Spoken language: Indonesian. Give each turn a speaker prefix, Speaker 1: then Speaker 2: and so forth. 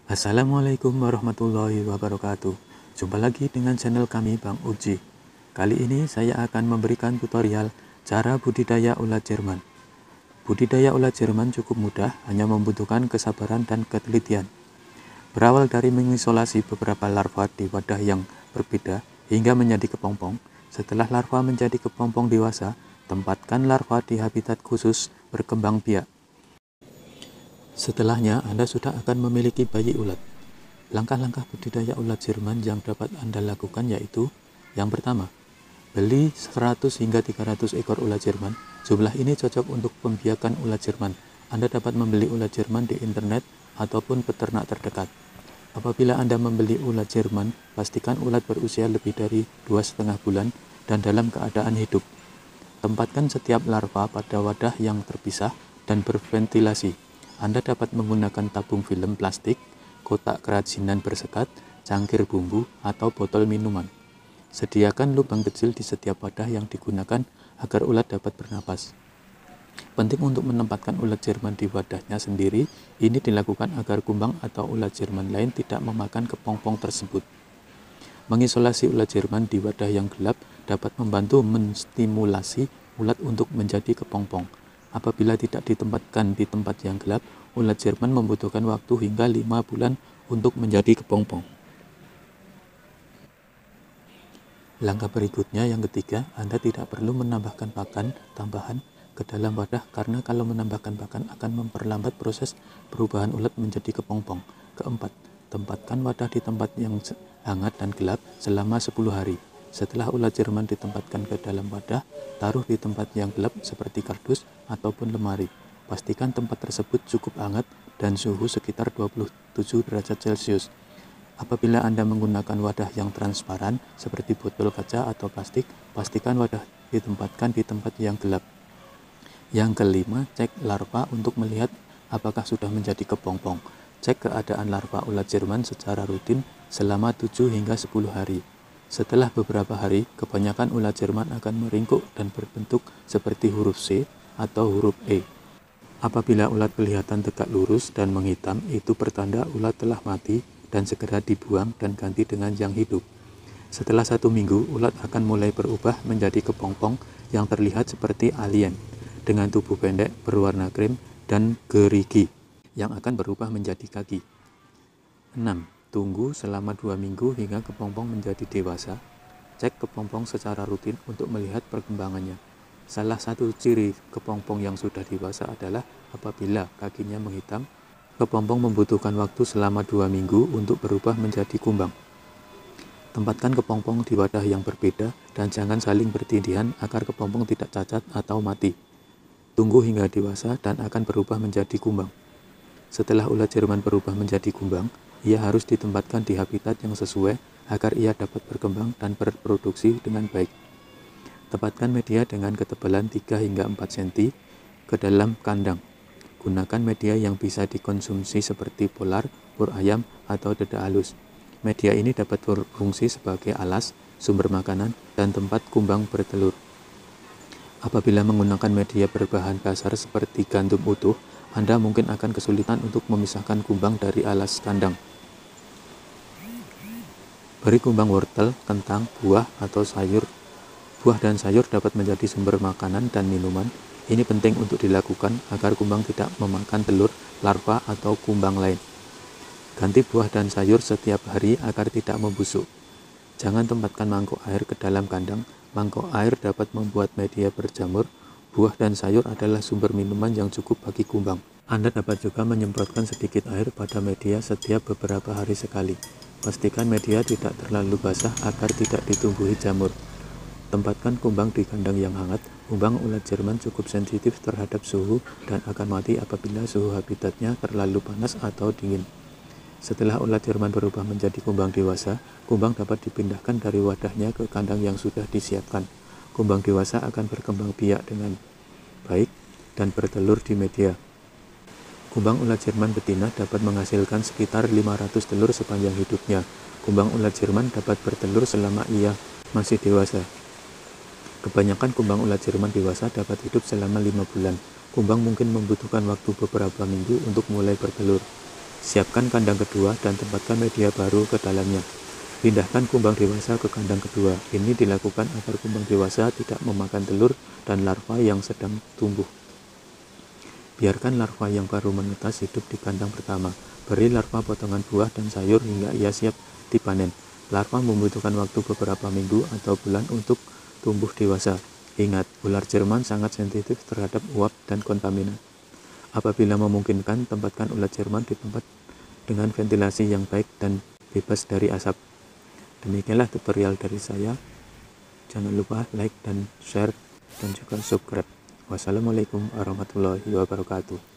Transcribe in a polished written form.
Speaker 1: Assalamualaikum warahmatullahi wabarakatuh. Jumpa lagi dengan channel kami Bang Uji. Kali ini saya akan memberikan tutorial cara budidaya ulat Jerman. Budidaya ulat Jerman cukup mudah, hanya membutuhkan kesabaran dan ketelitian. Berawal dari mengisolasi beberapa larva di wadah yang berbeda hingga menjadi kepompong. Setelah larva menjadi kepompong dewasa, tempatkan larva di habitat khusus berkembang biak. Setelahnya, Anda sudah akan memiliki bayi ulat. Langkah-langkah budidaya ulat Jerman yang dapat Anda lakukan yaitu: yang pertama, beli 100 hingga 300 ekor ulat Jerman. Jumlah ini cocok untuk pembiakan ulat Jerman. Anda dapat membeli ulat Jerman di internet ataupun peternak terdekat. Apabila Anda membeli ulat Jerman, pastikan ulat berusia lebih dari 2,5 bulan dan dalam keadaan hidup. Tempatkan setiap larva pada wadah yang terpisah dan berventilasi. Anda dapat menggunakan tabung film plastik, kotak kerajinan bersekat, cangkir bumbu, atau botol minuman. Sediakan lubang kecil di setiap wadah yang digunakan agar ulat dapat bernapas. Penting untuk menempatkan ulat Jerman di wadahnya sendiri. Ini dilakukan agar kumbang atau ulat Jerman lain tidak memakan kepompong tersebut. Mengisolasi ulat Jerman di wadah yang gelap dapat membantu menstimulasi ulat untuk menjadi kepompong. Apabila tidak ditempatkan di tempat yang gelap, ulat Jerman membutuhkan waktu hingga 5 bulan untuk menjadi kepompong. Langkah berikutnya yang ketiga, Anda tidak perlu menambahkan pakan tambahan ke dalam wadah karena kalau menambahkan pakan akan memperlambat proses perubahan ulat menjadi kepompong. Keempat, tempatkan wadah di tempat yang hangat dan gelap selama 10 hari. Setelah ulat Jerman ditempatkan ke dalam wadah, taruh di tempat yang gelap seperti kardus ataupun lemari. Pastikan tempat tersebut cukup hangat dan suhu sekitar 27 derajat Celcius. Apabila Anda menggunakan wadah yang transparan seperti botol kaca atau plastik, pastikan wadah ditempatkan di tempat yang gelap. Yang kelima, cek larva untuk melihat apakah sudah menjadi kepompong. Cek keadaan larva ulat Jerman secara rutin selama 7 hingga 10 hari. Setelah beberapa hari, kebanyakan ulat Jerman akan meringkuk dan berbentuk seperti huruf C atau huruf E. Apabila ulat kelihatan tegak lurus dan menghitam, itu pertanda ulat telah mati dan segera dibuang dan ganti dengan yang hidup. Setelah 1 minggu, ulat akan mulai berubah menjadi kepompong yang terlihat seperti alien, dengan tubuh pendek berwarna krem dan gerigi yang akan berubah menjadi kaki. 6. Tunggu selama 2 minggu hingga kepompong menjadi dewasa. Cek kepompong secara rutin untuk melihat perkembangannya. Salah satu ciri kepompong yang sudah dewasa adalah apabila kakinya menghitam. Kepompong membutuhkan waktu selama 2 minggu untuk berubah menjadi kumbang. Tempatkan kepompong di wadah yang berbeda dan jangan saling bertindihan agar kepompong tidak cacat atau mati. Tunggu hingga dewasa dan akan berubah menjadi kumbang. Setelah ulat Jerman berubah menjadi kumbang, ia harus ditempatkan di habitat yang sesuai agar ia dapat berkembang dan berproduksi dengan baik. Tempatkan media dengan ketebalan 3 hingga 4 cm ke dalam kandang. Gunakan media yang bisa dikonsumsi seperti polar, pur ayam, atau dedak halus. Media ini dapat berfungsi sebagai alas, sumber makanan, dan tempat kumbang bertelur. Apabila menggunakan media berbahan dasar seperti gandum utuh, Anda mungkin akan kesulitan untuk memisahkan kumbang dari alas kandang. Beri kumbang wortel, kentang, buah, atau sayur. Buah dan sayur dapat menjadi sumber makanan dan minuman. Ini penting untuk dilakukan agar kumbang tidak memakan telur, larva, atau kumbang lain. Ganti buah dan sayur setiap hari agar tidak membusuk. Jangan tempatkan mangkuk air ke dalam kandang. Mangkuk air dapat membuat media berjamur. Buah dan sayur adalah sumber minuman yang cukup bagi kumbang. Anda dapat juga menyemprotkan sedikit air pada media setiap beberapa hari sekali. Pastikan media tidak terlalu basah agar tidak ditumbuhi jamur. Tempatkan kumbang di kandang yang hangat. Kumbang ulat Jerman cukup sensitif terhadap suhu dan akan mati apabila suhu habitatnya terlalu panas atau dingin. Setelah ulat Jerman berubah menjadi kumbang dewasa, kumbang dapat dipindahkan dari wadahnya ke kandang yang sudah disiapkan. Kumbang dewasa akan berkembang biak dengan baik dan bertelur di media. Kumbang ulat Jerman betina dapat menghasilkan sekitar 500 telur sepanjang hidupnya. Kumbang ulat Jerman dapat bertelur selama ia masih dewasa. Kebanyakan kumbang ulat Jerman dewasa dapat hidup selama 5 bulan. Kumbang mungkin membutuhkan waktu beberapa minggu untuk mulai bertelur. Siapkan kandang kedua dan tempatkan media baru ke dalamnya. Pindahkan kumbang dewasa ke kandang kedua. Ini dilakukan agar kumbang dewasa tidak memakan telur dan larva yang sedang tumbuh. Biarkan larva yang baru menetas hidup di kandang pertama. Beri larva potongan buah dan sayur hingga ia siap dipanen. Larva membutuhkan waktu beberapa minggu atau bulan untuk tumbuh dewasa. Ingat, ular Jerman sangat sensitif terhadap uap dan kontaminan. Apabila memungkinkan, tempatkan ular Jerman di tempat dengan ventilasi yang baik dan bebas dari asap. Demikianlah tutorial dari saya. Jangan lupa like dan share dan juga subscribe. Wassalamualaikum warahmatullahi wabarakatuh.